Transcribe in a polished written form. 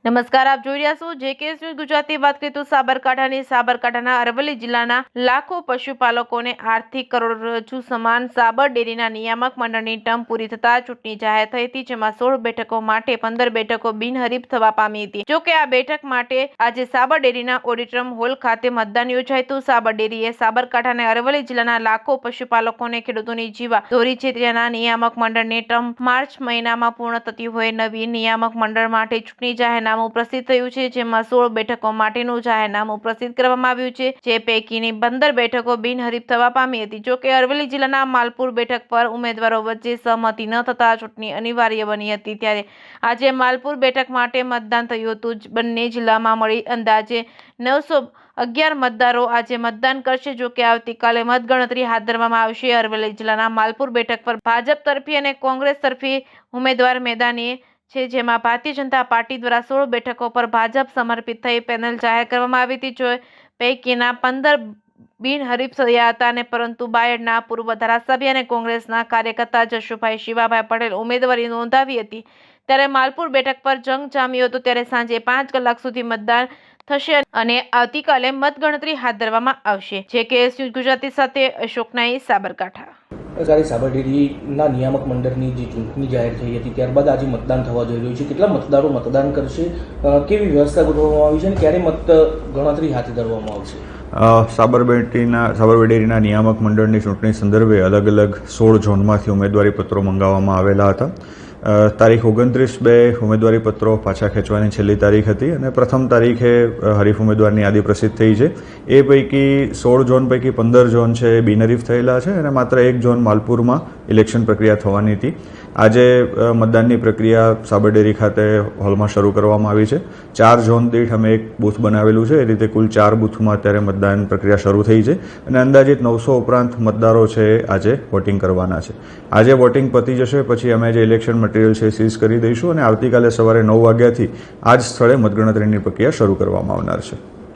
નમસ્કાર, આપ જોઈ રહ્યા છો જેકેએસ ન્યૂઝ ગુજરાતી। વાત કરીએ તો સાબરકાંઠાના અરવલ્લી જિલ્લાના લાખો પશુપાલકોને આર્થિક કરોડરજ્જુ સમાન સાબર ડેરીના નિયામક મંડળની ટર્મ પૂરી થતા ચૂંટણી જાહેર થઈ હતી, જેમાં 16 બેઠકો માટે 15 બેઠકો બિનહરીફ થવા પામી હતી। જોકે આ બેઠક માટે આજે સાબર ડેરીના ઓડિટોરિયમ હોલ ખાતે મતદાન યોજાયું હતું। સાબર ડેરી એ સાબરકાંઠા અને અરવલ્લી જિલ્લાના લાખો પશુપાલકોને ખેડૂતોની જીવા દોરી છે, તેના નિયામક મંડળની ટર્મ માર્ચ મહિનામાં પૂર્ણ થતી હોય નવી નિયામક મંડળ માટે ચૂંટણી જાહેરનામું પ્રસિદ્ધ થયું છે, જેમાં 16 બેઠકો માટેનું જાહેરનામું પ્રસિદ્ધ કરવામાં આવ્યું છે, જે પૈકીની 15 બેઠકો બિનહરીફ થવા પામી હતી। જોકે અરવલ્લી જિલ્લાના માલપુર બેઠક પર ઉમેદવારો વચ્ચે સહમતિ ન થતા ચૂંટણી અનિવાર્ય બની હતી, ત્યારે આજે માલપુર બેઠક માટે મતદાન થયું હતું। બંને જિલ્લામાં મળી અંદાજે 911 મતદારો આજે મતદાન કરશે। જોકે આવતીકાલે મતગણતરી હાથ ધરવામાં આવશે। અરવલ્લી જિલ્લાના માલપુર બેઠક પર ભાજપ તરફી અને કોંગ્રેસ તરફી ઉમેદવાર મેદાને છે, જેમાં ભારતીય જનતા પાર્ટી દ્વારા 16 બેઠકો પર ભાજપ સમર્પિત થઈ પેનલ જાહેર કરવામાં આવી હતી, જો પૈકીના 15 બિનહરીફ થયા હતા અને પરંતુ બાયડના પૂર્વ ધારાસભ્ય અને કોંગ્રેસના કાર્યકર્તા જશુભાઈ શિવાભાઈ પટેલ ઉમેદવારી નોંધાવી હતી, ત્યારે માલપુર બેઠક પર જંગ જામ્યો હતો। ત્યારે સાંજે 5 કલાક સુધી મતદાન થશે અને આવતીકાલે મતગણતરી હાથ ધરવામાં આવશે। જેકેએસ ન્યૂઝ ગુજરાતી સાથે અશોક નાઈ, સાબરકાંઠા। સરકારી સાબર ડેરીના નિયામક મંડળની જે ચૂંટણી જાહેર થઈ હતી ત્યારબાદ આજે મતદાન થવા જઈ રહ્યું છે। કેટલા મતદારો મતદાન કરશે, કેવી વ્યવસ્થા ગોઠવવામાં આવી છે અને ક્યારે મતગણતરી હાથ ધરવામાં આવશે? સાબર ડેરીના નિયામક મંડળની ચૂંટણી સંદર્ભે અલગ અલગ 16 ઝોનમાંથી ઉમેદવારી પત્રો મંગાવવામાં આવેલા હતા। તારીખ 29/2 ઉમેદવારી પત્રો પાછા ખેંચવાની છેલ્લી તારીખ હતી અને પ્રથમ તારીખે હરીફ ઉમેદવારની યાદી પ્રસિદ્ધ થઈ છે। એ પૈકી 16 ઝોન પૈકી 15 ઝોન છે એ બિનહરીફ થયેલા છે અને માત્ર એક ઝોન માલપુરમાં ઇલેક્શન પ્રક્રિયા થવાની હતી। આજે મતદાનની પ્રક્રિયા સાબર ડેરી ખાતે હોલમાં શરૂ કરવામાં આવી છે। 4 ઝોન દીઠ અમે એક બૂથ બનાવેલું છે, એ રીતે કુલ 4 બૂથમાં અત્યારે મતદાન પ્રક્રિયા શરૂ થઈ છે અને અંદાજિત 900 ઉપરાંત મતદારો છે આજે વોટિંગ કરવાના છે। આજે વોટિંગ પતી જશે પછી અમે જે ઇલેક્શન મટીરિયલ છે સીઝ કરી દઈશું અને આવતીકાલે સવારે 9 વાગ્યાથી આ જ સ્થળે મતગણતરીની પ્રક્રિયા શરૂ કરવામાં આવનાર છે।